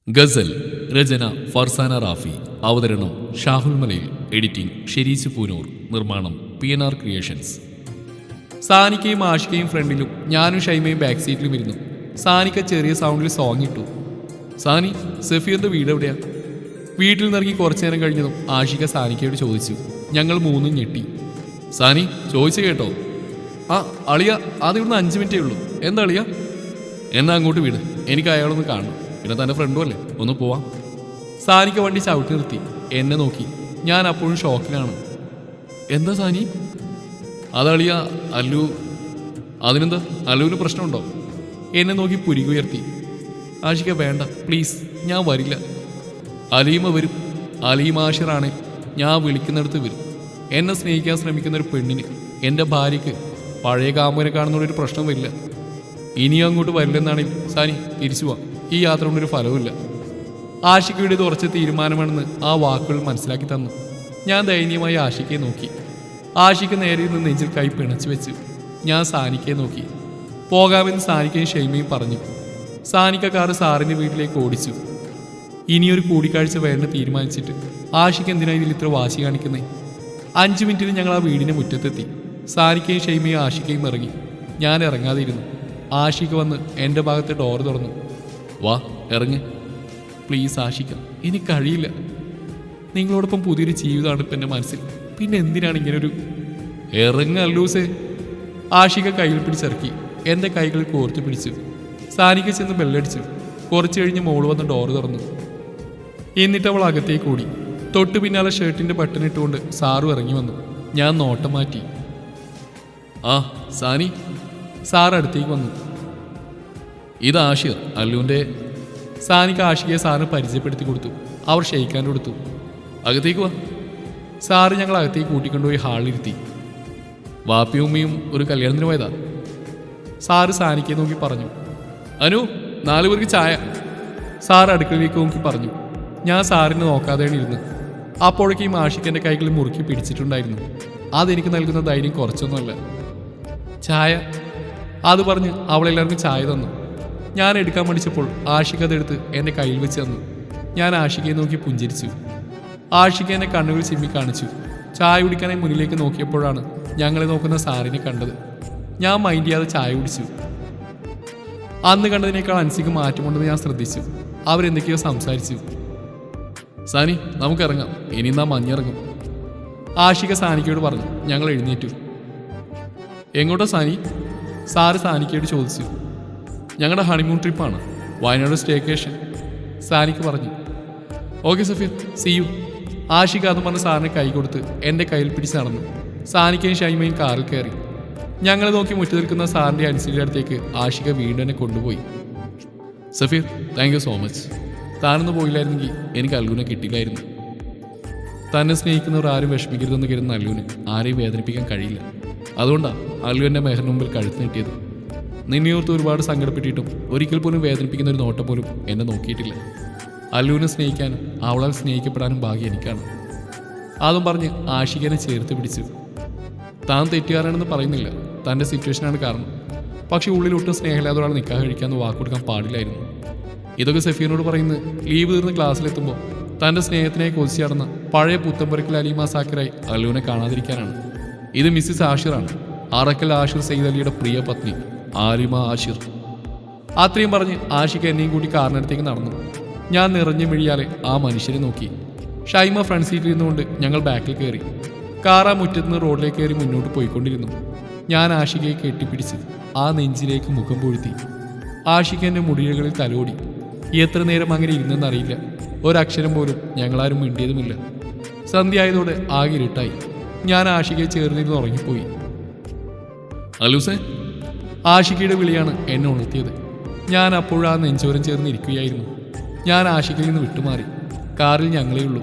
ഗസൽ രചന ഫർസാന റാഫി. അവതരണം ഷാഹുൽ മലയിൽ. എഡിറ്റിംഗ് ഷെരീസ് പൂനൂർ. നിർമ്മാണം PNR ക്രിയേഷൻസ്. സാനിക്കയും ആഷിക്കയും ഫ്രണ്ടിലും ഞാനും ഷൈമയും ബാക്ക് സീറ്റിലും ഇരുന്നു. സാനിക്ക ചെറിയ സൗണ്ടിൽ സോങ് ഇട്ടു. സാനി, സഫീറിന്റെ വീട് എവിടെയാ? വീട്ടിൽ നിന്നിറങ്ങി കുറച്ചു നേരം കഴിഞ്ഞതും ആഷിക സാനിക്കയോട് ചോദിച്ചു. ഞങ്ങൾ മൂന്നും ഞെട്ടി. സാനി ചോദിച്ചു കേട്ടോ? ആ അളിയ, അതിവിടുന്ന് 5 മിനിറ്റേ ഉള്ളൂ. എന്താ അളിയ? എന്നാ അങ്ങോട്ട് വീട്, എനിക്ക് അയാളൊന്ന് കാണണം. പിന്നെ തൻ്റെ ഫ്രണ്ടും അല്ലേ, ഒന്ന് പോവാം. സാനിക്ക വണ്ടി ചവിട്ടി നിർത്തി എന്നെ നോക്കി. ഞാൻ അപ്പോഴും ഷോക്കിലാണ്. എന്താ സാനി? അതളിയ, അല്ലു. അതിനെന്താ, അല്ലുവിന് പ്രശ്നമുണ്ടോ? എന്നെ നോക്കി പുരികു ഉയർത്തി. ആഷിക വേണ്ട പ്ലീസ്, ഞാൻ വരില്ല. അലീമ വരും. അലീമ ആഷിറാണ്. ഞാൻ വിളിക്കുന്നിടത്ത് വരും. എന്നെ സ്നേഹിക്കാൻ ശ്രമിക്കുന്ന ഒരു പെണ്ണിന്, എൻ്റെ ഭാര്യയ്ക്ക് പഴയ കാമുകനെ കാണുന്നൊരു പ്രശ്നം വരില്ല. ഇനിയും അങ്ങോട്ട് വരില്ലെന്നാണ് സാനി, തിരിച്ചു പോവാം. ഈ യാത്ര കൊണ്ടൊരു ഫലവുമില്ല. ആഷിക്കയുടെ ഉറച്ച തീരുമാനമാണെന്ന് ആ വാക്കുകൾ മനസ്സിലാക്കി തന്നു. ഞാൻ ദയനീയമായി ആഷിക്കയെ നോക്കി. ആഷിക്ക നേരെ നിന്ന് നെഞ്ചിൽ കൈ പിണച്ചു വെച്ചു. ഞാൻ സാനിക്കയെ നോക്കി. പോകാമെന്ന് സാനിക്കയും ഷെയ്മയും പറഞ്ഞു. സാനിക്ക കാറ് സാറിൻ്റെ വീട്ടിലേക്ക് ഓടിച്ചു. ഇനിയൊരു കൂടിക്കാഴ്ച വേണ്ട തീരുമാനിച്ചിട്ട് ആഷിക്ക് എന്തിനാ ഇതിൽ ഇത്ര വാശി കാണിക്കുന്നേ? 5 മിനിറ്റിൽ ഞങ്ങൾ ആ വീടിൻ്റെ മുറ്റത്തെത്തി. സാനിക്കയും ഷെയ്മയും ആഷിക്കയും ഇറങ്ങി. ഞാൻ ഇറങ്ങാതെ ഇരുന്നു. ആഷിക വന്ന് എൻ്റെ ഭാഗത്ത് ഡോർ തുറന്നു. വാ ഇറങ്ങ് പ്ലീസ് ആഷിക, എനിക്ക് കഴിയില്ല. നിങ്ങളോടൊപ്പം പുതിയൊരു ജീവിതമാണ് ഇപ്പം എൻ്റെ മനസ്സിൽ. പിന്നെ എന്തിനാണ് ഇങ്ങനൊരു? ഇറങ്ങല്ലൂസേ. ആഷിക കയ്യിൽ പിടിച്ചിറക്കി. എൻ്റെ കൈകൾ കോർത്തു പിടിച്ചു. സാനിക ചെന്ന് ബെല്ലടിച്ചു. കുറച്ച് കഴിഞ്ഞ് മോള് വന്ന് ഡോർ തുറന്നു. എന്നിട്ട് അവൾ അകത്തേക്ക് ഓടി. തൊട്ടു പിന്നാലെ ഷർട്ടിൻ്റെ ബട്ടൺ ഇട്ടുകൊണ്ട് സാറും ഇറങ്ങി വന്നു. ഞാൻ നോട്ടം മാറ്റി. ആ സാനി. സാർ അടുത്തേക്ക് വന്നു. ഇത് ആഷിർ, അല്ലുവിൻ്റെ. സാനിക്ക് ആഷികയെ സാറിന് പരിചയപ്പെടുത്തി കൊടുത്തു. അവർ ഷെയ്ക്കാൻ കൊടുത്തു. അകത്തേക്ക് വാ. സാറ് ഞങ്ങൾ അകത്തേക്ക് കൂട്ടിക്കൊണ്ടുപോയി ഹാളിലിരുത്തി. വാപ്പിയും ഉമ്മയും ഒരു കല്യാണത്തിന് പോയതാ. സാറ് സാനിക്കയെ നോക്കി പറഞ്ഞു. അനു, 4 പേർക്ക് ചായ. സാർ അടുക്കളയിലേക്ക് നോക്കി പറഞ്ഞു. ഞാൻ സാറിനെ നോക്കാതെയാണ് ഇരുന്ന്. അപ്പോഴേക്കും ആഷിക്കൻ്റെ കൈകളിൽ മുറുക്കി പിടിച്ചിട്ടുണ്ടായിരുന്നു. അതെനിക്ക് നൽകുന്ന ധൈര്യം കുറച്ചൊന്നുമല്ല. ചായ. അത് പറഞ്ഞ് അവളെല്ലാവർക്കും ചായ തന്നു. ഞാൻ എടുക്കാൻ മടിച്ചപ്പോൾ ആഷിക അതെടുത്ത് എൻ്റെ കയ്യിൽ വെച്ച് തന്നു. ഞാൻ ആഷികയെ നോക്കി പുഞ്ചിരിച്ചു. ആഷിക എന്നെ കണ്ണുകൾ ചിമ്മി കാണിച്ചു. ചായ കുടിക്കാനായി മുന്നിലേക്ക് നോക്കിയപ്പോഴാണ് ഞങ്ങളെ നോക്കുന്ന സാറിനെ കണ്ടത്. ഞാൻ മൈൻഡ് ചെയ്യാതെ ചായ കുടിച്ചു. അന്ന് കണ്ടതിനേക്കാൾ അൻസിക്ക് മാറ്റമുണ്ടെന്ന് ഞാൻ ശ്രദ്ധിച്ചു. അവരെന്തൊക്കെയോ സംസാരിച്ചു. സാനി, നമുക്കിറങ്ങാം. ഇനി നാം മഞ്ഞിറങ്ങും. ആഷിക സാനിക്കയോട് പറഞ്ഞു. ഞങ്ങൾ എഴുന്നേറ്റു. എങ്ങോട്ടാ സാനി? സാറ് സാനിക്കയോട് ചോദിച്ചു. ഞങ്ങളുടെ ഹണിമൂൺ ട്രിപ്പാണ്, വയനാട് സ്റ്റേക്കേഷൻ. സാനിക്ക് പറഞ്ഞു. Okay Safeer, see you. Ashika അതും പറഞ്ഞ് സാറിനെ കൈ കൊടുത്ത് എൻ്റെ കയ്യിൽ പിടിച്ച് നടന്നു. സാനിക്കയും ഷൈമയും കാറിൽ കയറി. ഞങ്ങളെ നോക്കി മുറ്റു നിൽക്കുന്ന സാറിൻ്റെ അൻസിയുടെ അടുത്തേക്ക് ആഷിക വീണ്ടും എന്നെ കൊണ്ടുപോയി. Safeer, thank you so much. താനൊന്ന് പോയില്ലായിരുന്നെങ്കിൽ എനിക്ക് അല്ലുവിനെ കിട്ടില്ലായിരുന്നു. തന്നെ സ്നേഹിക്കുന്നവർ ആരും വിഷമിക്കരുതെന്ന് കരുതുന്ന അല്ലുവിന് ആരെയും വേദനിപ്പിക്കാൻ കഴിയില്ല. അതുകൊണ്ടാണ് അല്ലു എൻ്റെ മെഹറിന് മുമ്പിൽ കഴുത്ത് നീട്ടിയത്. നിന്നെയോർത്ത് ഒരുപാട് സങ്കടപ്പെട്ടിട്ടും ഒരിക്കൽ പോലും വേദനിപ്പിക്കുന്ന ഒരു നോട്ടം പോലും എന്നെ നോക്കിയിട്ടില്ല. അല്ലുവിനെ സ്നേഹിക്കാനും അവളാൽ സ്നേഹിക്കപ്പെടാനും ഭാഗ്യം എനിക്കാണ്. അതും പറഞ്ഞ് ആഷികനെ ചേർത്ത് പിടിച്ചു. താൻ തെറ്റുകാരാണെന്ന് പറയുന്നില്ല, തൻ്റെ സിറ്റുവേഷനാണ് കാരണം. പക്ഷെ ഉള്ളിലൊട്ടും സ്നേഹമില്ലാതെ ഒരാൾ നിക്കാഹ് കഴിക്കാമെന്ന് വാക്കുകൊടുക്കാൻ പാടില്ലായിരുന്നു. ഇതൊക്കെ സഫീറിനോട് പറയുന്നത് ലീവ് തീർന്ന് ക്ലാസ്സിലെത്തുമ്പോൾ തൻ്റെ സ്നേഹത്തിനായി കൊതിച്ചു നടന്ന പഴയ പുത്തമ്പുരക്കിൽ അലീമ സാക്കിറായി അല്ലുവിനെ കാണാതിരിക്കാനാണ്. ഇത് മിസ്സിസ് ആഷിറാണ്, അറക്കൽ ആഷിർ സെയ്ദ് അലിയുടെ പ്രിയ പത്നി ആലിമ ആഷിർ. അത്രയും പറഞ്ഞ് ആഷിക എന്നെയും കൂടി കാറിനടുത്തേക്ക് നടന്നു. ഞാൻ നിറഞ്ഞു മിഴിയാലെ ആ മനുഷ്യരെ നോക്കി. ഷൈമ ഫ്രണ്ട് സീറ്റിൽ ഇരുന്നുകൊണ്ട് ഞങ്ങൾ ബാക്കിൽ കയറി. കാർ ആ മുറ്റത്ത് നിന്ന് റോഡിലേക്ക് കയറി മുന്നോട്ട് പോയിക്കൊണ്ടിരുന്നു. ഞാൻ ആഷികയെ കെട്ടിപ്പിടിച്ച് ആ നെഞ്ചിലേക്ക് മുഖം പൊഴുത്തി. ആഷിക എൻ്റെ മുടികളിൽ തലോടി. എത്ര നേരം അങ്ങനെ ഇരുന്നെന്നറിയില്ല. ഒരക്ഷരം പോലും ഞങ്ങളാരും മിണ്ടിയതുമില്ല. സന്ധ്യ ആയതോടെ ആകെ ഇരുട്ടായി. ഞാൻ ആഷികയെ ചേർന്നിരുന്ന് ഉറങ്ങിപ്പോയി. അലൂസേ. ആഷികയുടെ വിളിയാണ് എന്നെ ഉണർത്തിയത്. ഞാൻ അപ്പോഴാ നെഞ്ചോരം ചേർന്നിരിക്കുകയായിരുന്നു. ഞാൻ ആഷികയിൽ നിന്ന് വിട്ടുമാറി. കാറിൽ ഞങ്ങളേ ഉള്ളൂ.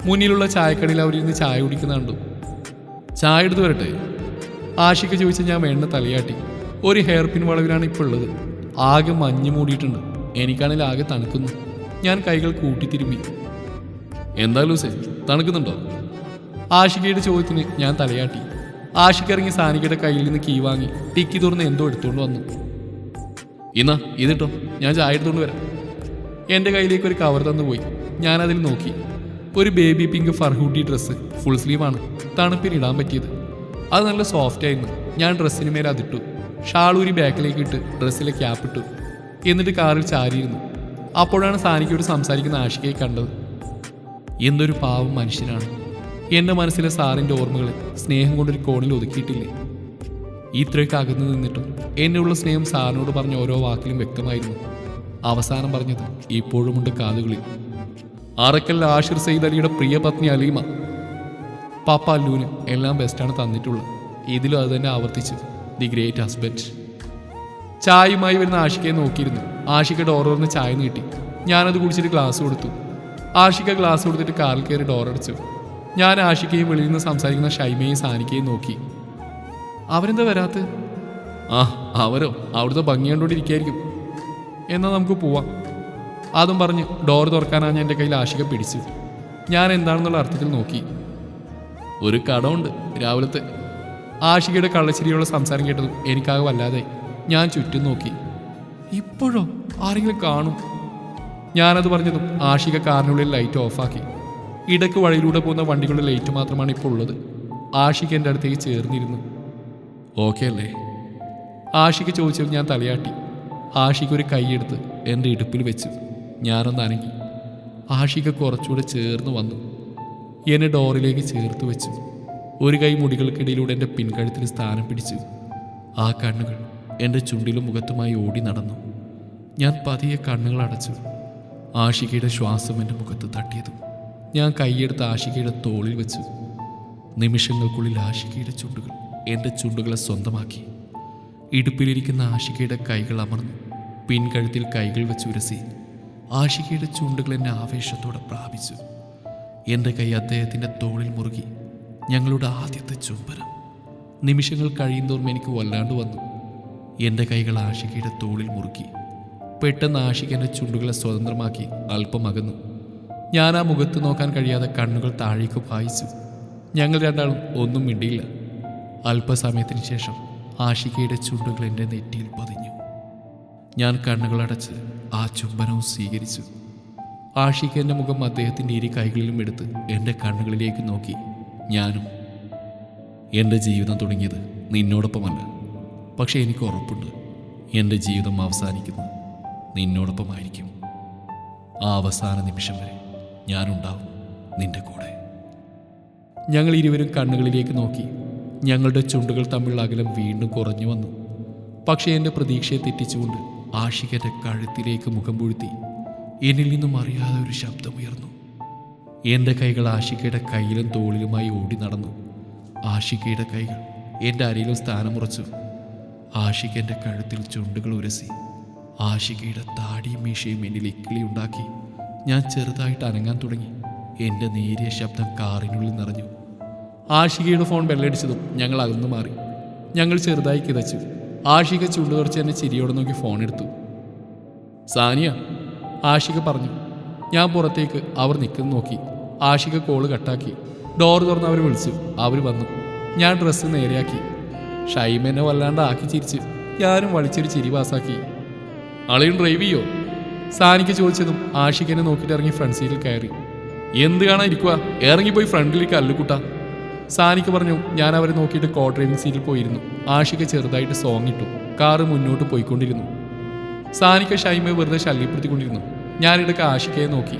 മുന്നിലുള്ള ചായക്കടയിൽ അവരിരുന്ന് ചായ കുടിക്കുന്ന കണ്ടു. ചായ എടുത്ത് വരട്ടെ? ആഷിക ചോദിച്ച് ഞാൻ വേണ്ട തലയാട്ടി. ഒരു ഹെയർ പിൻ വളവിലാണ് ഇപ്പോൾ ഉള്ളത്. ആകെ മഞ്ഞ് മൂടിയിട്ടുണ്ട്. എനിക്കാണെങ്കിൽ ആകെ തണുക്കുന്നു. ഞാൻ കൈകൾ കൂട്ടിത്തിരുമ്മി. എന്താ ലൂസേ, തണുക്കുന്നുണ്ടോ? ആഷികയുടെ ചോദ്യത്തിന് ഞാൻ തലയാട്ടി. ആഷിക ഇറങ്ങി സാനികയുടെ കയ്യിൽ നിന്ന് കീ വാങ്ങി ടിക്കി തുറന്ന് എന്തോ എടുത്തുകൊണ്ട് വന്നു. ഇന്നാ ഇതിട്ടോ, ഞാൻ ചായ എടുത്തുകൊണ്ട് വരാം. എൻ്റെ കയ്യിലേക്ക് ഒരു കവർ തന്നു പോയി. ഞാനതിൽ നോക്കി. ഒരു ബേബി പിങ്ക് ഫർഹൂഡി ഡ്രസ്സ്, ഫുൾ സ്ലീവാണ്, തണുപ്പിന് ഇടാൻ പറ്റിയത്. അത് നല്ല സോഫ്റ്റ് ആയിരുന്നു. ഞാൻ ഡ്രസ്സിന് മേലെ അതിട്ടു. ഷാളൂരി ബാക്കിലേക്ക് ഇട്ട് ഡ്രസ്സിലെ ക്യാപ്പ് ഇട്ടു. എന്നിട്ട് കാറിൽ ചാരിയിരുന്നു. അപ്പോഴാണ് സാനിക്കയോട് സംസാരിക്കുന്ന ആഷികയെ കണ്ടത്. എന്തൊരു പാവം മനുഷ്യനാണ്. എൻ്റെ മനസ്സിലെ സാറിൻ്റെ ഓർമ്മകളെ സ്നേഹം കൊണ്ടൊരു കോണിൽ ഒതുക്കിയിട്ടില്ലേ. ഇത്രയൊക്കെ അകന്നു നിന്നിട്ടും എന്നുള്ള സ്നേഹം സാറിനോട് പറഞ്ഞ ഓരോ വാക്കിലും വ്യക്തമായിരുന്നു. അവസാനം പറഞ്ഞത് ഇപ്പോഴുമുണ്ട് കാതുകളിൽ. അറക്കൽ ആഷിർ സെയ്ദ് അലിയുടെ പ്രിയ പത്നി അലീമ. പാപ്പ അല്ലൂന് എല്ലാം ബെസ്റ്റാണ് തന്നിട്ടുള്ളത്. ഇതിലും അത് തന്നെ ആവർത്തിച്ചു. The great husband. ചായയുമായി വരുന്ന ആഷിക്കയെ നോക്കിയിരുന്നു. ആഷിക ഡോർ തുറന്ന് ചായ നീട്ടി. ഞാനത് കുടിച്ചിട്ട് ഗ്ലാസ് കൊടുത്തു. ആഷിക ഗ്ലാസ് കൊടുത്തിട്ട് കാറിൽ കയറി ഡോറടച്ചു. ഞാൻ ആഷിക്കയും വെളിയിൽ നിന്ന് സംസാരിക്കുന്ന ഷൈമയും സാനിക്കയും നോക്കി. അവരെന്താ വരാത്ത? അവരോ അവിടുത്തെ ഭംഗി കണ്ടുകൊണ്ടിരിക്കുകയായിരിക്കും. എന്നാൽ നമുക്ക് പോവാം. അതും പറഞ്ഞ് ഡോർ തുറക്കാനാണ് എൻ്റെ കയ്യിൽ ആഷിക പിടിച്ചു. ഞാൻ എന്താണെന്നുള്ള അർത്ഥത്തിൽ നോക്കി. ഒരു കടമുണ്ട് രാവിലത്തെ. ആഷികയുടെ കള്ളച്ചിരിയുള്ള സംസാരം കേട്ടതും എനിക്കാകെ വല്ലാതെ. ഞാൻ ചുറ്റും നോക്കി. ഇപ്പോഴോ ആരെങ്കിലും കാണും? ഞാനത് പറഞ്ഞതും ആഷിക കാറിനുള്ളിൽ ലൈറ്റ് ഓഫാക്കി. ഇടയ്ക്ക് വഴിയിലൂടെ പോകുന്ന വണ്ടികളുടെ ലൈറ്റ് മാത്രമാണ് ഇപ്പോൾ ഉള്ളത്. ആഷിക എൻ്റെ അടുത്തേക്ക് ചേർന്നിരുന്നു. ഓക്കെ അല്ലേ? ആഷിക ചോദിച്ചപ്പോൾ ഞാൻ തലയാട്ടി. ആഷിക ഒരു കൈയെടുത്ത് എൻ്റെ ഇടുപ്പിൽ വെച്ചു. ഞാനൊന്ന് അനങ്ങി. ആഷിക കുറച്ചുകൂടെ ചേർന്ന് വന്നു. എന്നെ ഡോറിലേക്ക് ചേർത്ത് വെച്ചു. ഒരു കൈ മുടികൾക്കിടയിലൂടെ എൻ്റെ പിൻകഴുത്തിൽ സ്ഥാനം പിടിച്ചു. ആ കണ്ണുകൾ എൻ്റെ ചുണ്ടിലും മുഖത്തുമായി ഓടി നടന്നു. ഞാൻ പതിയെ കണ്ണുകൾ അടച്ചു. ആഷികയുടെ ശ്വാസം എൻ്റെ മുഖത്ത് തട്ടിയതും ഞാൻ കൈയെടുത്ത് ആഷികയുടെ തോളിൽ വെച്ചു. നിമിഷങ്ങൾക്കുള്ളിൽ ആഷികയുടെ ചുണ്ടുകൾ എൻ്റെ ചുണ്ടുകളെ സ്വന്തമാക്കി. ഇടുപ്പിലിരിക്കുന്ന ആഷികയുടെ കൈകൾ അമർന്നു. പിൻകഴുത്തിൽ കൈകൾ വെച്ച് ഉരസി ആഷികയുടെ ചുണ്ടുകൾ എന്നെ ആവേശത്തോടെ പ്രാപിച്ചു. എൻ്റെ കൈ അദ്ദേഹത്തിൻ്റെ തോളിൽ മുറുകി. ഞങ്ങളുടെ ആദ്യത്തെ ചുംബനം. നിമിഷങ്ങൾ കഴിയുന്തോറും എനിക്ക് വല്ലാണ്ട് വന്നു. എൻ്റെ കൈകൾ ആഷികയുടെ തോളിൽ മുറുക്കി. പെട്ടെന്ന് ആഷിക എൻ്റെ ചുണ്ടുകളെ സ്വതന്ത്രമാക്കി അല്പം അകന്നു. ഞാൻ ആ മുഖത്ത് നോക്കാൻ കഴിയാതെ കണ്ണുകൾ താഴേക്ക് വായിച്ചു. ഞങ്ങൾ രണ്ടാളും ഒന്നും മിണ്ടിയില്ല. അല്പസമയത്തിന് ശേഷം ആഷികയുടെ ചുണ്ടുകൾ എൻ്റെ നെറ്റിയിൽ പതിഞ്ഞു. ഞാൻ കണ്ണുകളടച്ച് ആ ചുംബനവും സ്വീകരിച്ചു. ആഷിക എൻ്റെ മുഖം അദ്ദേഹത്തിൻ്റെ ഇരു കൈകളിലും എടുത്ത് എൻ്റെ കണ്ണുകളിലേക്ക് നോക്കി. ഞാനും. എൻ്റെ ജീവിതം തുടങ്ങിയത് നിന്നോടൊപ്പമല്ല, പക്ഷേ എനിക്ക് ഉറപ്പുണ്ട് എൻ്റെ ജീവിതം അവസാനിക്കുന്നത് നിന്നോടൊപ്പമായിരിക്കും. ആ അവസാന നിമിഷം വരെ ഞാനുണ്ടാവും നിന്റെ കൂടെ. ഞങ്ങൾ ഇരുവരും കണ്ണുകളിലേക്ക് നോക്കി. ഞങ്ങളുടെ ചുണ്ടുകൾ തമ്മിലുള്ള അകലം വീണ്ടും കുറഞ്ഞു വന്നു. പക്ഷേ എൻ്റെ പ്രതീക്ഷയെ തെറ്റിച്ചുകൊണ്ട് ആഷികൻ്റെ കഴുത്തിലേക്ക് മുഖം പൂഴ്ത്തി. എന്നിൽ നിന്നും അറിയാതെ ഒരു ശബ്ദമുയർന്നു. എൻ്റെ കൈകൾ ആഷികയുടെ കയ്യിലും തോളിലുമായി ഓടി നടന്നു. ആഷികയുടെ കൈകൾ എൻ്റെ അരയിലും സ്ഥാനമുറച്ചു. ആഷിക എൻ്റെ കഴുത്തിൽ ചുണ്ടുകൾ ഉരസി. ആഷികയുടെ താടിയും മീശയും എന്നിൽ ഇക്കിളി ഉണ്ടാക്കി. ഞാൻ ചെറുതായിട്ട് അനങ്ങാൻ തുടങ്ങി. എൻ്റെ നേരിയ ശബ്ദം കാറിനുള്ളിൽ നിറഞ്ഞു. ആഷികയുടെ ഫോൺ ബെല്ലടിച്ചതും ഞങ്ങൾ അകന്നു മാറി. ഞങ്ങൾ ചെറുതായി കിതച്ചു. ആഷിക ചുണ്ടുതുറച്ച് എന്നെ ചിരിയോടെ നോക്കി ഫോൺ എടുത്തു. സാനിയ, ആഷിക പറഞ്ഞു. ഞാൻ പുറത്തേക്ക് അവർ നിൽക്കുന്നു നോക്കി. ആഷിക കോള് കട്ടാക്കി. ഡോർ തുറന്ന് അവർ വിളിച്ചു. അവർ വന്നു. ഞാൻ ഡ്രസ്സ് നേരെയാക്കി. ഷൈമെന്നെ വല്ലാണ്ട് ആക്കി ചിരിച്ച്. ഞാനും വളിച്ചൊരു ചിരി പാസാക്കി. ആളെയും ഡ്രൈവ് ചെയ്യോ? സാനിക്ക് ചോദിച്ചതും ആഷികനെ നോക്കിയിട്ട് ഇറങ്ങി ഫ്രണ്ട് സീറ്റിൽ കയറി. എന്ത് കാണാൻ ഇരിക്കുക? ഇറങ്ങിപ്പോയി ഫ്രണ്ടിലേക്ക് അല്ലുകൂട്ട. സാനിക്ക് പറഞ്ഞു. ഞാൻ അവരെ നോക്കിയിട്ട് കോ ഡ്രൈവിംഗ് സീറ്റിൽ പോയിരുന്നു. ആഷിക ചെറുതായിട്ട് സോങ് ഇട്ടു. കാറ് മുന്നോട്ട് പോയിക്കൊണ്ടിരുന്നു. സാനിക്ക ഷൈമയെ വെറുതെ ശല്യപ്പെടുത്തിക്കൊണ്ടിരുന്നു. ഞാനിടയ്ക്ക് ആഷികയെ നോക്കി.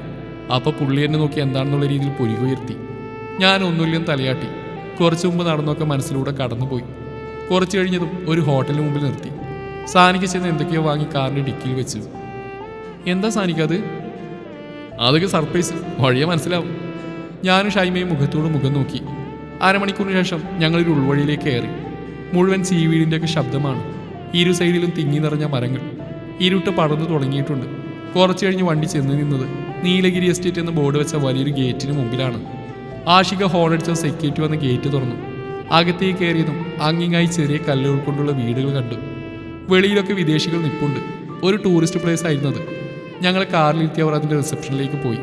അപ്പോൾ പുള്ളി എന്നെ നോക്കി എന്താണെന്നുള്ള രീതിയിൽ പൊരുകുയർത്തി. ഞാൻ ഒന്നുമില്ലെന്ന് തലയാട്ടി. കുറച്ചു മുമ്പ് നടന്നൊക്കെ മനസ്സിലൂടെ കടന്നുപോയി. കുറച്ച് കഴിഞ്ഞതും ഒരു ഹോട്ടലിന് മുമ്പിൽ നിർത്തി. സാനിക്ക് ചെന്ന് എന്തൊക്കെയോ വാങ്ങി കാറിൻ്റെ ഡിക്കിയിൽ വെച്ചു. എന്താ സാനിക്ക അത്? അതൊക്കെ സർപ്രൈസ്, വഴിയെ മനസ്സിലാവും. ഞാനും ഷൈമയും മുഖത്തോട് മുഖം നോക്കി. അരമണിക്കൂറിന് ശേഷം ഞങ്ങളൊരു ഉൾവഴിയിലേക്ക് കയറി. മുഴുവൻ സീവീടിൻ്റെയൊക്കെ ശബ്ദമാണ്. ഇരു സൈഡിലും തിങ്ങി നിറഞ്ഞ മരങ്ങൾ. ഇരുട്ട് പടർന്നു തുടങ്ങിയിട്ടുണ്ട്. കുറച്ച് കഴിഞ്ഞ് വണ്ടി ചെന്ന് നിന്നത് നീലഗിരി എസ്റ്റേറ്റ് എന്ന ബോർഡ് വെച്ച വലിയൊരു ഗേറ്റിന് മുമ്പിലാണ്. ആഷിക ഹോണടിച്ച സെക്യൂരിറ്റി വന്ന് ഗേറ്റ് തുറന്നു. അകത്തേക്ക് കയറിയതും അങ്ങിങ്ങായി ചെറിയ കല്ലുകൾ കൊണ്ടുള്ള വീടുകൾ കണ്ടു. വെളിയിലൊക്കെ വിദേശികൾ നിൽപ്പുണ്ട്. ഒരു ടൂറിസ്റ്റ് പ്ലേസ് ആയിരുന്നത്. ഞങ്ങൾ കാറിലിരുത്തിയവർ അതിൻ്റെ റിസപ്ഷനിലേക്ക് പോയി.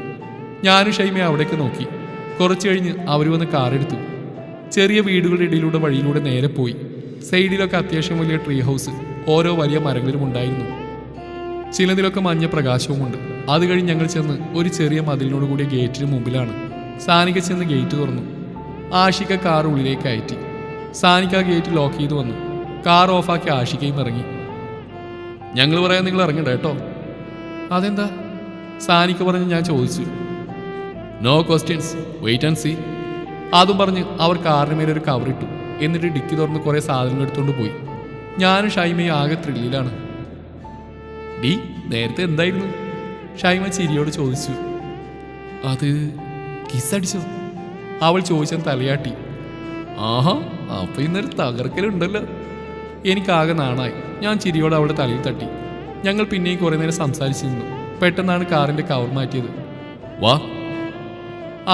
ഞാനും ഷൈമയെ അവിടേക്ക് നോക്കി. കുറച്ച് കഴിഞ്ഞ് അവർ വന്ന് കാറെടുത്തു. ചെറിയ വീടുകളുടെ ഇടയിലൂടെ വഴിയിലൂടെ നേരെ പോയി. സൈഡിലൊക്കെ അത്യാവശ്യം വലിയ ട്രീ ഹൗസ് ഓരോ വലിയ മരങ്ങളിലും ഉണ്ടായിരുന്നു. ചിലതിലൊക്കെ മഞ്ഞ പ്രകാശവുമുണ്ട്. അത് കഴിഞ്ഞ് ഞങ്ങൾ ചെന്ന് ഒരു ചെറിയ മതിലിനോട് കൂടിയ ഗേറ്റിന് മുമ്പിലാണ്. സാനിക ചെന്ന് ഗേറ്റ് തുറന്നു. ആഷിക കാർ ഉള്ളിലേക്ക് കയറ്റി. സാനിക ഗേറ്റ് ലോക്ക് ചെയ്ത് വന്നു. കാർ ഓഫാക്കി ആഷികയും ഇറങ്ങി. ഞങ്ങൾ പറയാൻ നിങ്ങൾ ഇറങ്ങണ്ട കേട്ടോ. അതെന്താ? സാനിക പറഞ്ഞ് ഞാൻ ചോദിച്ചു. No questions, wait and see. അതും പറഞ്ഞ് അവർ കാറിന് മേലെ ഒരു കവറിട്ടു. എന്നിട്ട് ഡിക്കി തുറന്ന് കുറേ സാധനങ്ങൾ എടുത്തുകൊണ്ട് പോയി. ഞാനും ഷൈമയും ആകെ ത്രില്ലിലാണ്. ഡി നേരത്തെ എന്തായിരുന്നു? ഷൈമ ചിരിയോട് ചോദിച്ചു. അത് കിസ്സടിച്ചോ? അവൾ ചോദിച്ചാൽ തലയാട്ടി. ആഹാ, അപ്പൊ ഇന്നൊരു തകർക്കലുണ്ടല്ലോ. എനിക്കാകെ നാണായി. ഞാൻ ചിരിയോട് അവളുടെ തലയിൽ തട്ടി. ഞങ്ങൾ പിന്നെയും കുറേ നേരം സംസാരിച്ചിരുന്നു. പെട്ടെന്നാണ് കാറിന്റെ കവർ മാറ്റിയത്. വാ.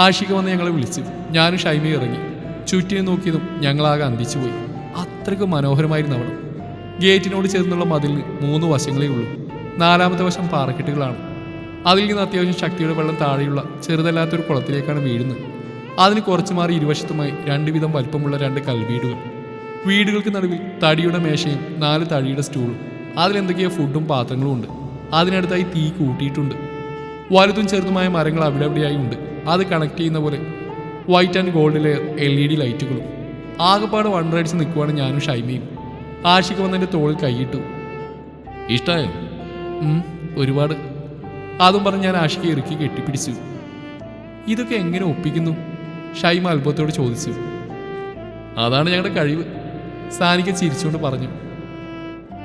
ആഷിക വന്ന് ഞങ്ങളെ വിളിച്ചു. ഞാനും ഷൈമയും ഇറങ്ങി. ചുറ്റിനെ നോക്കിയതും ഞങ്ങളാകെ അന്തിച്ചു പോയി. അത്രയ്ക്ക് മനോഹരമായിരുന്നു അവിടെ. ഗേറ്റിനോട് ചേർന്നുള്ള മതിലിന് 3 വശങ്ങളേ ഉള്ളൂ. 4ാമത്തെ വശം പാറക്കെട്ടുകളാണ്. അതിൽ നിന്ന് അത്യാവശ്യം ശക്തിയുടെ വെള്ളം താഴെയുള്ള ചെറുതല്ലാത്തൊരു കുളത്തിലേക്കാണ് വീഴുന്നത്. അതിന് കുറച്ചു മാറി ഇരുവശത്തുമായി 2 വിധം വലിപ്പമുള്ള 2 കൽവീടുകൾ. വീടുകൾക്ക് നടുവിൽ തടിയുടെ മേശയും 4 തടിയുടെ സ്റ്റൂളും. അതിലെന്തൊക്കെയോ ഫുഡും പാത്രങ്ങളും ഉണ്ട്. അതിനടുത്തായി തീ കൂട്ടിയിട്ടുണ്ട്. വലുതും ചെറുതുമായ മരങ്ങൾ അവിടെ അവിടെയായി ഉണ്ട്. അത് കണക്ട് ചെയ്യുന്ന പോലെ white and gold layer LED ലൈറ്റുകളും. ആകെപ്പാട് വണ്ടറടിച്ച് നിൽക്കുവാണ് ഞാനും ഷൈമയും. ആഷിക വന്നെൻ്റെ തോളിൽ കൈയിട്ടു. ഇഷ്ടമായോ? ഒരുപാട്. അതും പറഞ്ഞ് ഞാൻ ആഷിക ഇറുക്കി കെട്ടിപ്പിടിച്ചു. ഇതൊക്കെ എങ്ങനെ ഒപ്പിക്കുന്നു? ഷൈമ അത്ഭുതത്തോട് ചോദിച്ചു. അതാണ് ഞങ്ങളുടെ കഴിവ്, സാനിക ചിരിച്ചുകൊണ്ട് പറഞ്ഞു.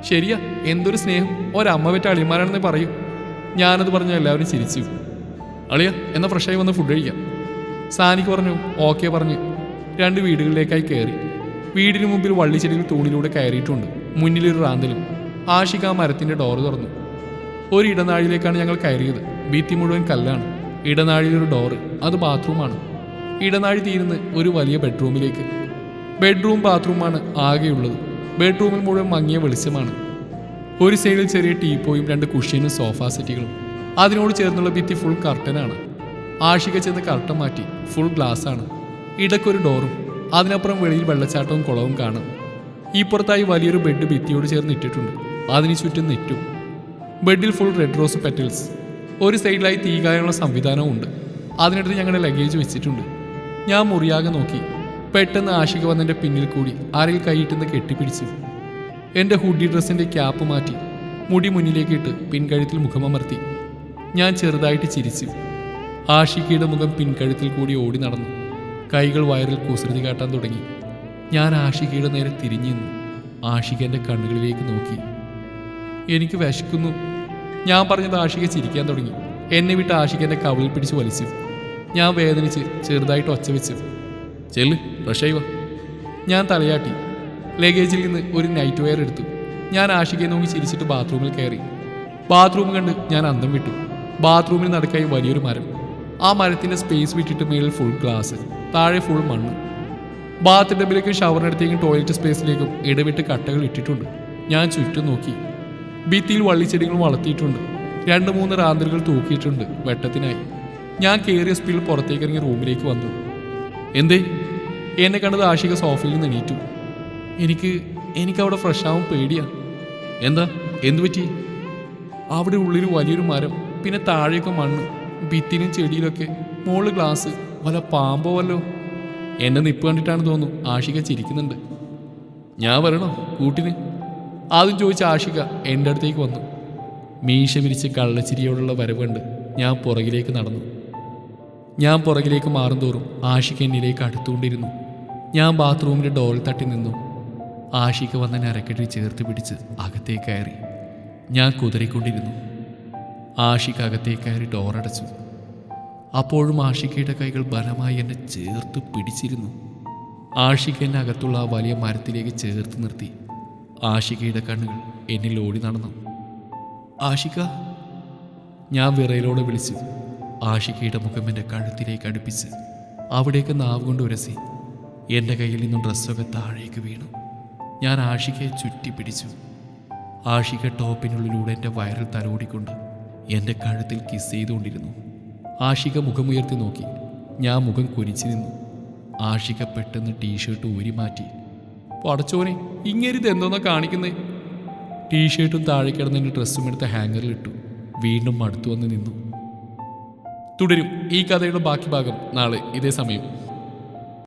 ശരിയാ, എന്തൊരു സ്നേഹം. ഒരമ്മ പറ്റ അളിയന്മാരാണെന്ന് പറയൂ. ഞാനത് പറഞ്ഞ എല്ലാവരും ചിരിച്ചു. അളിയ, എന്നാൽ ഫ്രഷായി വന്ന് ഫുഡ് കഴിക്കാം. സാനിക പറഞ്ഞു. ഓക്കെ പറഞ്ഞ് 2 വീടുകളിലേക്കായി കയറി. വീടിന് മുമ്പിൽ വള്ളിച്ചെടികൾ തൂണിലൂടെ കയറിയിട്ടുണ്ട്. മുന്നിലൊരു റാന്തലും. ആഷിക ആ മരത്തിൻ്റെ ഡോറ് തുറന്നു. ഒരു ഇടനാഴിയിലേക്കാണ് ഞങ്ങൾ കയറിയത്. ഭിത്തി മുഴുവൻ കല്ലാണ്. ഇടനാഴിയിലൊരു ഡോറ്. അത് ബാത്റൂമാണ്. ഇടനാഴി തീരുന്ന ഒരു വലിയ ബെഡ്റൂമിലേക്ക്. ബെഡ്റൂം ബാത്റൂമാണ് ആകെയുള്ളത്. ബെഡ്റൂമിൽ മുഴുവൻ മങ്ങിയ വെളിച്ചമാണ്. ഒരു സൈഡിൽ ചെറിയ ടീപ്പോയും 2 കുഷ്യനും സോഫാ സെറ്റുകളും. അതിനോട് ചേർന്നുള്ള ഭിത്തി ഫുൾ കർട്ടനാണ്. ആഷിക ചെന്ന് കർട്ടൻ മാറ്റി. ഫുൾ ഗ്ലാസ്സാണ്. ഇടയ്ക്കൊരു ഡോറും. അതിനപ്പുറം വെളിയിൽ വെള്ളച്ചാട്ടവും കുളവും കാണാം. ഈ പുറത്തായി വലിയൊരു ബെഡ് ഭിത്തിയോട് ചേർന്ന് ഇട്ടിട്ടുണ്ട്. അതിന് ചുറ്റും നെറ്റും. ബെഡിൽ ഫുൾ റെഡ് റോസ് പെറ്റൽസ്. ഒരു സൈഡിലായി തീ കായാനുള്ള സംവിധാനവും ഉണ്ട്. അതിനടുത്ത് ഞങ്ങളുടെ ലഗേജ് വെച്ചിട്ടുണ്ട്. ഞാൻ മുറിയാകെ നോക്കി. പെട്ടെന്ന് ആഷിക വന്നെൻ്റെ പിന്നിൽ കൂടി അരയിൽ കൈയിട്ടുന്ന് കെട്ടിപ്പിടിച്ചു. എൻ്റെ ഹുഡി ഡ്രസ്സിൻ്റെ ക്യാപ്പ് മാറ്റി മുടി മുന്നിലേക്ക് ഇട്ട് പിൻകഴുത്തിൽ മുഖമമർത്തി. ഞാൻ ചെറുതായിട്ട് ചിരിച്ചു. ആഷികയുടെ മുഖം പിൻകഴുത്തിൽ കൂടി ഓടി നടന്നു. കൈകൾ വയറിൽ കുസൃതി കാട്ടാൻ തുടങ്ങി. ഞാൻ ആഷികയുടെ നേരെ തിരിഞ്ഞു നിന്നു. ആഷിക എൻ്റെ കണ്ണുകളിലേക്ക് നോക്കി. എനിക്ക് വിശക്കുന്നു. ഞാൻ പറഞ്ഞത് ആഷിക ചിരിക്കാൻ തുടങ്ങി. എന്നെ വിട്ട് ആഷിക എൻ്റെ കവിളിൽ പിടിച്ച് വലിച്ചു. ഞാൻ വേദനിച്ച് ചെറുതായിട്ട് ഒച്ച വെച്ചു. ചെല്ല്, ഫ്രഷായി വാ. ഞാൻ തലയാട്ടി. ലഗേജിൽ നിന്ന് ഒരു നൈറ്റ് വെയർ എടുത്തു. ഞാൻ ആഷികയെ നോക്കി ചിരിച്ചിട്ട് ബാത്റൂമിൽ കയറി. ബാത്റൂം കണ്ട് ഞാൻ അന്തം വിട്ടു. ബാത്റൂമിന് നടുക്കായി വലിയൊരു മരം. ആ മരത്തിൻ്റെ സ്പേസ് വിട്ടിട്ട് മേളിൽ ഫുൾ ഗ്ലാസ്, താഴെ ഫുൾ മണ്ണ്. ബാത്ത് ടബിലേക്കും ഷവറിനടുത്തേക്കും ടോയ്ലറ്റ് സ്പേസിലേക്കും ഇടവിട്ട് കട്ടകൾ ഇട്ടിട്ടുണ്ട്. ഞാൻ ചുറ്റും നോക്കി. ഭിത്തിയിൽ വള്ളിച്ചെടികൾ വളർത്തിയിട്ടുണ്ട്. 2-3 റാന്തലുകൾ തൂക്കിയിട്ടുണ്ട് വെട്ടത്തിനായി. ഞാൻ കയറിയ സ്പീഡിൽ പുറത്തേക്ക് ഇറങ്ങി റൂമിലേക്ക് വന്നു. എന്തേ? എന്നെ കണ്ടത് ആഷിക സോഫയിൽ നിന്ന് എണീറ്റു. എനിക്കവിടെ ഫ്രഷാവും പേടിയാ. എന്താ? എന്തു പറ്റി? അവിടെ ഉള്ളിൽ വലിയൊരു മരം, പിന്നെ താഴെയൊക്കെ മണ്ണ്, ഭിത്തിനും ചെടിയിലൊക്കെ, മുകളിൽ ഗ്ലാസ്. വല്ല പാമ്പോ വല്ലോ. എന്നെ നിപ്പ് കണ്ടിട്ടാണ് തോന്നുന്നു ആഷിക ചിരിക്കുന്നുണ്ട്. ഞാൻ വരണോ കൂട്ടിന്? ആദ്യം ചോദിച്ച ആഷിക എൻ്റെ അടുത്തേക്ക് വന്നു. മീശ വിരിച്ച് കള്ളച്ചിരിയോടുള്ള വരവ് കണ്ട് ഞാൻ പുറകിലേക്ക് നടന്നു. ഞാൻ പുറകിലേക്ക് മാറും തോറും ആഷിക എന്നിലേക്ക് അടുത്തുകൊണ്ടിരുന്നു. ഞാൻ ബാത്റൂമിൻ്റെ ഡോറിൽ തട്ടി നിന്നു. ആഷിക വന്ന് നരക്കെട്ടി ചേർത്ത് പിടിച്ച് അകത്തേക്ക് കയറി. ഞാൻ കുതിറിക്കൊണ്ടിരുന്നു. ആഷിക അകത്തേക്ക് കയറി ഡോറടച്ചു. അപ്പോഴും ആഷികയുടെ കൈകൾ ബലമായി എന്നെ ചേർത്ത് പിടിച്ചിരുന്നു. ആഷിക എന്നെ അകത്തുള്ള ആ വലിയ മരത്തിലേക്ക് ചേർത്ത് നിർത്തി. ആഷികയുടെ കണ്ണുകൾ എന്നിൽ ഓടി നടന്നു. ആഷിക, ഞാൻ വിറയിലോടെ വിളിച്ചു. ആഷികയുടെ മുഖം എൻ്റെ കഴുത്തിലേക്ക് അടുപ്പിച്ച് അവിടേക്ക് നാവ് കൊണ്ട് ഉരസി. എൻ്റെ കയ്യിൽ നിന്നും ഡ്രസ്സൊക്കെ താഴേക്ക് വീണു. ഞാൻ ആഷികയെ ചുറ്റി പിടിച്ചു. ആഷിക ടോപ്പിനുള്ളിലൂടെ എൻ്റെ വയറിൽ തലോടിക്കൊണ്ട് എൻ്റെ കഴുത്തിൽ കിസ് ചെയ്തുകൊണ്ടിരുന്നു. ആഷിക മുഖമുയർത്തി നോക്കി. ഞാൻ മുഖം കുനിച്ചു നിന്നു. ആഷിക പെട്ടെന്ന് ടീഷർട്ട് ഊരി മാറ്റി. പടച്ചോനെ, ഇങ്ങനെ ഇതെന്തോന്നാ കാണിക്കുന്നേ? ടീഷർട്ടും താഴെ കിടന്നതിൻ്റെ ഡ്രസ്സും എടുത്ത് ഹാങ്ങറിലിട്ടു. വീണ്ടും അടുത്തു വന്ന് നിന്നു. തുടരും ഈ കഥയുടെ ബാക്കി ഭാഗം നാളെ ഇതേ സമയം.